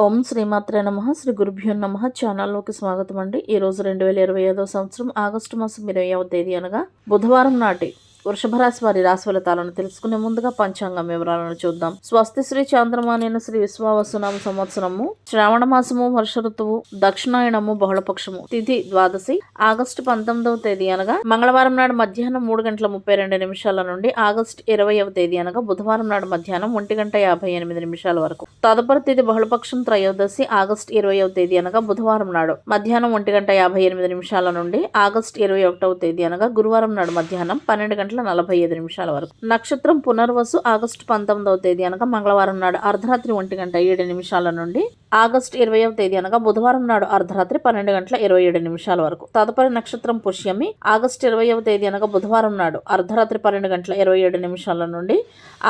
ఓం శ్రీమాత్రే నమః. శ్రీ గురుభ్యో నమః. ఛానల్లోకి స్వాగతం అండి. ఈరోజు 2025 సంవత్సరం ఆగస్టు మాసం 20వ తేదీ అనగా బుధవారం నాటి వృషభ రాశి వారి రాశి ఫలితాలను తెలుసుకునే ముందుగా పంచాంగం వివరాలను చూద్దాం. స్వస్తి శ్రీ చాంద్రమానేన శ్రీ విశ్వావసునామ సంవత్సరము శ్రావణ మాసము వర్ష ఋతువు దక్షిణాయనము బహుళపక్షము తిథి ద్వాదశి ఆగస్టు 19వ తేదీ అనగా మంగళవారం నాడు మధ్యాహ్నం 3:32 నుండి ఆగస్టు 20వ తేదీ అనగా బుధవారం నాడు మధ్యాహ్నం 1:58 వరకు. తదుపరి తిథి బహుళపక్షం త్రయోదశి ఆగస్టు 20వ తేదీ అనగా బుధవారం నాడు మధ్యాహ్నం 1:58 నుండి ఆగస్టు 21వ తేదీ అనగా గురువారం నాడు మధ్యాహ్నం 12:45 వరకు. నక్షత్రం పునర్వసు ఆగస్టు 19వ తేదీ అనగా మంగళవారం నాడు అర్ధరాత్రి 1:07 నుండి ఆగస్టు 20వ తేదీ అనగా బుధవారం నాడు అర్ధరాత్రి 12:27 వరకు. తదుపరి నక్షత్రం పుష్యమి ఆగస్టు 20వ తేదీ అనగా బుధవారం నాడు అర్ధరాత్రి 12:27 నుండి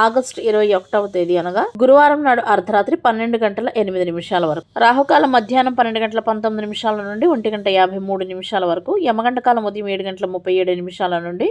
ఆగస్టు 21వ తేదీ అనగా గురువారం నాడు అర్ధరాత్రి 12:08 వరకు. రాహుకాలం మధ్యాహ్నం 12:19 నుండి 1:53 వరకు. యమగంటకాలం ఉదయం 7:37 నుండి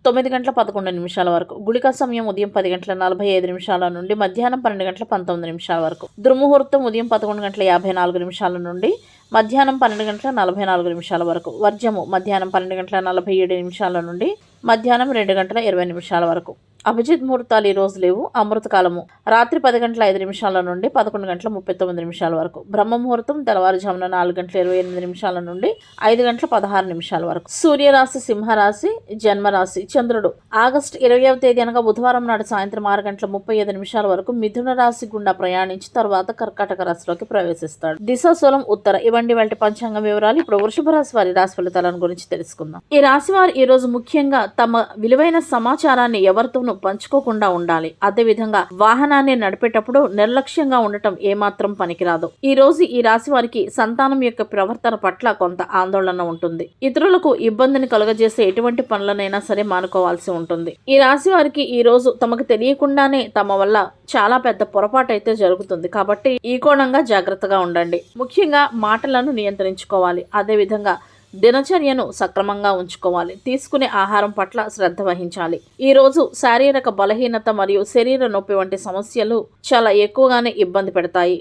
9:11 వరకు. గుళికా సమయం ఉదయం 10:45 నుండి మధ్యాహ్నం 12:19 వరకు. దుర్ముహూర్తం ఉదయం 11:54 నుండి మధ్యాహ్నం 12:44 వరకు. వర్జము మధ్యాహ్నం 12:47 నుండి మధ్యాహ్నం 2:20 వరకు. అభిజిత్ ముహూర్తాలు ఈ రోజు లేవు. అమృతకాలము రాత్రి 10:05 నుండి 11:39 వరకు. బ్రహ్మ ముహూర్తం తెల్లవారుజామున 4:28 నుండి 5:16 వరకు. సూర్యరాశి సింహరాశి జన్మరాశి. చంద్రుడు ఆగస్టు 20వ తేదీ అనగా బుధవారం నాడు సాయంత్రం 6:35 వరకు మిథున రాశి గుండా ప్రయాణించి తర్వాత కర్కాటక రాశిలోకి ప్రవేశిస్తాడు. దిశాశూలం ఉత్తర. ఇవండి వాటి పంచాంగ వివరాలు. ఇప్పుడు వృషభ రాశి వారి రాశి ఫలితాలను గురించి తెలుసుకుందాం. ఈ రాశి వారు ఈ రోజు ముఖ్యంగా తమ విలువైన సమాచారాన్ని ఎవరితోనూ పంచుకోకుండా ఉండాలి. అదేవిధంగా వాహనాన్ని నడిపేటప్పుడు నిర్లక్ష్యంగా ఉండటం ఏమాత్రం పనికిరాదు. ఈ రోజు ఈ రాశి వారికి సంతానం యొక్క ప్రవర్తన పట్ల కొంత ఆందోళన ఉంటుంది. ఇతరులకు ఇబ్బందిని కలుగజేసే ఎటువంటి పనులనైనా సరే మానుకోవాల్సి ఉంటుంది. ఈ రాశి వారికి ఈ రోజు తమకు తెలియకుండానే తమ వల్ల చాలా పెద్ద పొరపాటు అయితే జరుగుతుంది. కాబట్టి ఈ కోణంగా జాగ్రత్తగా ఉండండి. ముఖ్యంగా మాటలను నియంత్రించుకోవాలి. అదేవిధంగా దినచర్యను సక్రమంగా ఉంచుకోవాలి. తీసుకునే ఆహారం పట్ల శ్రద్ధ వహించాలి. ఈ రోజు శారీరక బలహీనత మరియు శరీర నొప్పి వంటి సమస్యలు చాలా ఎక్కువగానే ఇబ్బంది పెడతాయి.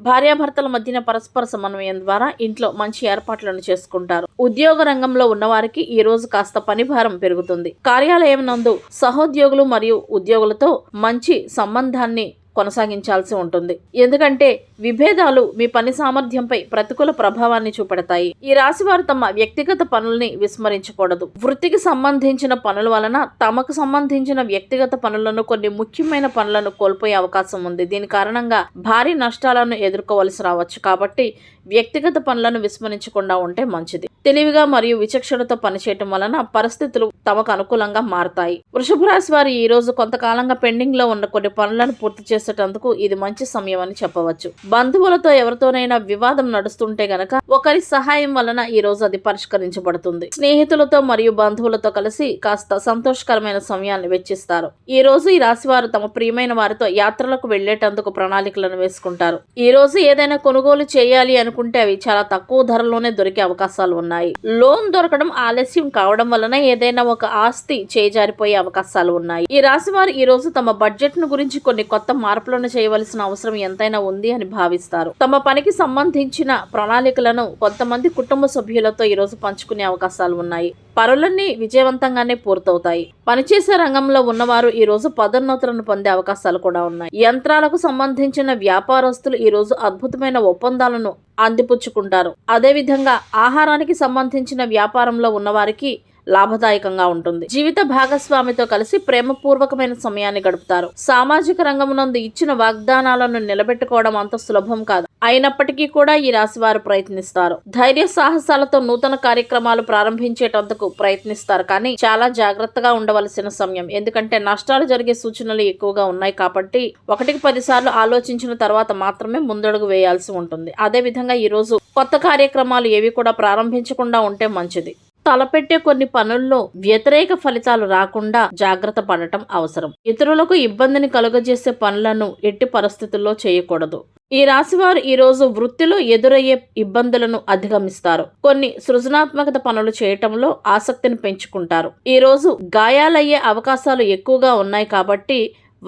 భార్యాభర్తల మధ్యన పరస్పర సమన్వయం ద్వారా ఇంట్లో మంచి ఏర్పాట్లను చేసుకుంటారు. ఉద్యోగ రంగంలో ఉన్నవారికి ఈ రోజు కాస్త పనిభారం పెరుగుతుంది. కార్యాలయం నందు సహోద్యోగులు మరియు ఉద్యోగులతో మంచి సంబంధాన్ని కొనసాగించాల్సి ఉంటుంది. ఎందుకంటే విభేదాలు మీ పని సామర్థ్యంపై ప్రతికూల ప్రభావాన్ని చూపెడతాయి. ఈ రాశి వారు తమ వ్యక్తిగత పనుల్ని విస్మరించకూడదు. వృత్తికి సంబంధించిన పనుల వలన తమకు సంబంధించిన వ్యక్తిగత పనులను కొన్ని ముఖ్యమైన పనులను కోల్పోయే అవకాశం ఉంది. దీని కారణంగా భారీ నష్టాలను ఎదుర్కోవలసి రావచ్చు. కాబట్టి వ్యక్తిగత పనులను విస్మరించకుండా ఉంటే మంచిది. తెలివిగా మరియు విచక్షణతో పనిచేయటం వలన పరిస్థితులు తమకు అనుకూలంగా మారతాయి. వృషభ రాశి వారు ఈ రోజు కొంతకాలంగా పెండింగ్ లో ఉన్న కొన్ని పనులను పూర్తి చేసేటందుకు ఇది మంచి సమయం అని చెప్పవచ్చు. బంధువులతో ఎవరితోనైనా వివాదం నడుస్తుంటే గనక ఒకరి సహాయం వలన ఈ రోజు అది పరిష్కరించబడుతుంది. స్నేహితులతో మరియు బంధువులతో కలిసి కాస్త సంతోషకరమైన సమయాన్ని వెచ్చిస్తారు. ఈ రోజు ఈ రాశి వారు తమ ప్రియమైన వారితో యాత్రలకు వెళ్లేటందుకు ప్రణాళికలను వేసుకుంటారు. ఈ రోజు ఏదైనా కొనుగోలు చేయాలి అనుకుంటే అవి చాలా తక్కువ ధరలోనే దొరికే అవకాశాలు ఉన్నాయి. లోన్ దొరకడం ఆలస్యం కావడం వలన ఏదైనా ఒక ఆస్తి చేజారిపోయే అవకాశాలు ఉన్నాయి. ఈ రాశి వారు ఈ రోజు తమ బడ్జెట్ ను గురించి కొన్ని కొత్త మార్పులను చేయవలసిన అవసరం ఎంతైనా ఉంది అని భావిస్తారు. తమ పనికి సంబంధించిన ప్రణాళికలను కొంతమంది కుటుంబ సభ్యులతో ఈ రోజు పంచుకునే అవకాశాలు ఉన్నాయి. పనులన్నీ విజయవంతంగానే పూర్తవుతాయి. పనిచేసే రంగంలో ఉన్నవారు ఈ రోజు పదోన్నతులను పొందే అవకాశాలు కూడా ఉన్నాయి. యంత్రాలకు సంబంధించిన వ్యాపారస్తులు ఈ రోజు అద్భుతమైన ఒప్పందాలను అందిపుచ్చుకుంటారు. అదేవిధంగా ఆహారానికి సంబంధించిన వ్యాపారంలో ఉన్నవారికి లాభదాయకంగా ఉంటుంది. జీవిత భాగస్వామితో కలిసి ప్రేమపూర్వకమైన సమయాన్ని గడుపుతారు. సామాజిక రంగమునందు ఇచ్చిన వాగ్దానాలను నిలబెట్టుకోవడం అంత సులభం కాదు. అయినప్పటికీ కూడా ఈ రాశి వారు ప్రయత్నిస్తారు. ధైర్య సాహసాలతో నూతన కార్యక్రమాలు ప్రారంభించేటందుకు ప్రయత్నిస్తారు. కానీ చాలా జాగ్రత్తగా ఉండవలసిన సమయం. ఎందుకంటే నష్టాలు జరిగే సూచనలు ఎక్కువగా ఉన్నాయి. కాబట్టి 1కి 10 సార్లు ఆలోచించిన తర్వాత మాత్రమే ముందడుగు వేయాల్సి ఉంటుంది. అదేవిధంగా ఈ రోజు కొత్త కార్యక్రమాలు ఏవి కూడా ప్రారంభించకుండా ఉంటే మంచిది. తలపెట్టే కొన్ని పనుల్లో వ్యతిరేక ఫలితాలు రాకుండా జాగ్రత్త పడటం అవసరం. ఇతరులకు ఇబ్బందిని కలుగజేసే పనులను ఎట్టి పరిస్థితుల్లో చేయకూడదు. ఈ రాశివారు ఈ రోజు వృత్తిలో ఎదురయ్యే ఇబ్బందులను అధిగమిస్తారు. కొన్ని సృజనాత్మకత పనులు చేయటంలో ఆసక్తిని పెంచుకుంటారు. ఈ రోజు గాయాలయ్యే అవకాశాలు ఎక్కువగా ఉన్నాయి కాబట్టి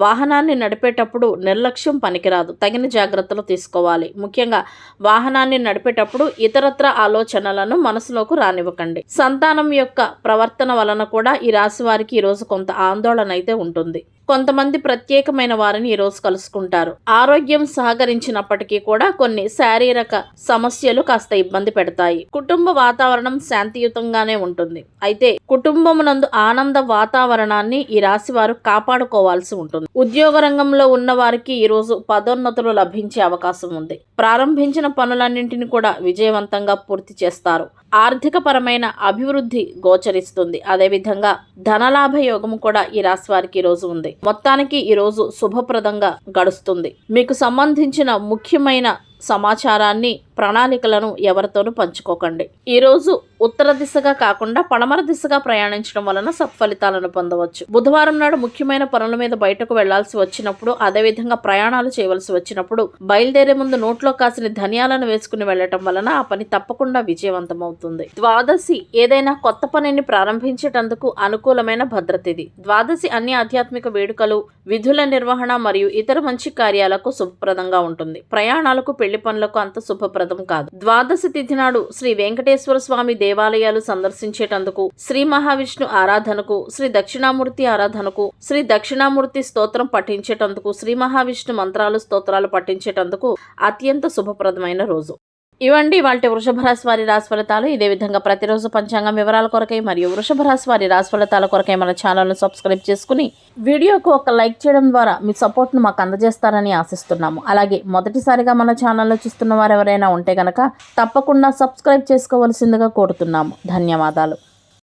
వాహనాన్ని నడిపేటప్పుడు నిర్లక్ష్యం పనికిరాదు, తగిన జాగ్రత్తలు తీసుకోవాలి. ముఖ్యంగా వాహనాన్ని నడిపేటప్పుడు ఇతరత్ర ఆలోచనలను మనసులోకి రానివ్వకండి. సంతానం యొక్క ప్రవర్తన వలన కూడా ఈ రాశి వారికి ఈరోజు కొంత ఆందోళన అయితే ఉంటుంది. కొంతమంది ప్రత్యేకమైన వారిని ఈరోజు కలుసుకుంటారు. ఆరోగ్యం సహకరించినప్పటికీ కూడా కొన్ని శారీరక సమస్యలు కాస్త ఇబ్బంది పెడతాయి. కుటుంబ వాతావరణం శాంతియుతంగానే ఉంటుంది. అయితే కుటుంబమునందు ఆనంద వాతావరణాన్ని ఈ రాశి వారు కాపాడుకోవాల్సి ఉంటుంది. ఉద్యోగ రంగంలో ఉన్న వారికి ఈరోజు పదోన్నతులు లభించే అవకాశం ఉంది. ప్రారంభించిన పనులన్నింటినీ కూడా విజయవంతంగా పూర్తి చేస్తారు. ఆర్థిక పరమైన అభివృద్ధి గోచరిస్తుంది. అదేవిధంగా ధనలాభ యోగము కూడా ఈ రాశి వారికి ఈరోజు ఉంది. మొత్తానికి ఈరోజు శుభప్రదంగా గడుస్తుంది. మీకు సంబంధించిన ముఖ్యమైన సమాచారాన్ని, ప్రణాళికలను ఎవరితోనూ పంచుకోకండి. ఈరోజు ఉత్తర దిశగా కాకుండా పడమర దిశగా ప్రయాణించడం వలన సత్ఫలితాలను పొందవచ్చు. బుధవారం నాడు ముఖ్యమైన పనుల మీద బయటకు వెళ్లాల్సి వచ్చినప్పుడు, అదేవిధంగా ప్రయాణాలు చేయవలసి వచ్చినప్పుడు బయలుదేరే ముందు నోట్లో కాసిన ధనియాలను వేసుకుని వెళ్లటం వలన ఆ పని తప్పకుండా విజయవంతమవుతుంది. ద్వాదశి ఏదైనా కొత్త పనిని ప్రారంభించేటందుకు అనుకూలమైన భద్రత ఇది. ద్వాదశి అన్ని ఆధ్యాత్మిక వేడుకలు, విధుల నిర్వహణ మరియు ఇతర మంచి కార్యాలకు శుభప్రదంగా ఉంటుంది. ప్రయాణాలకు, పెళ్లి పనులకు అంత శుభప్రదం కాదు. ద్వాదశి తిథి నాడు శ్రీ వెంకటేశ్వర స్వామి దేవాలయాలు సందర్శించేటందుకు, శ్రీ మహావిష్ణు ఆరాధనకు, శ్రీ దక్షిణామూర్తి ఆరాధనకు, శ్రీ దక్షిణామూర్తి స్తోత్రం పఠించేటందుకు, శ్రీ మహావిష్ణు మంత్రాలు, స్తోత్రాలు పఠించేటందుకు అత్యంత శుభప్రదమైన రోజు. ఇవండి వాటి వృషభ రాశి వారి రాశి ఫలితాలు. ఇదే విధంగా ప్రతిరోజు పంచాంగం వివరాల కొరకై మరియు వృషభ రాశి వారి రాశి ఫలితాల కొరకై మన ఛానల్ను సబ్స్క్రైబ్ చేసుకుని వీడియోకు ఒక లైక్ చేయడం ద్వారా మీ సపోర్ట్ను మాకు అందజేస్తారని ఆశిస్తున్నాము. అలాగే మొదటిసారిగా మన ఛానల్లో చూస్తున్న వారు ఎవరైనా ఉంటే కనుక తప్పకుండా సబ్స్క్రైబ్ చేసుకోవలసిందిగా కోరుతున్నాము. ధన్యవాదాలు.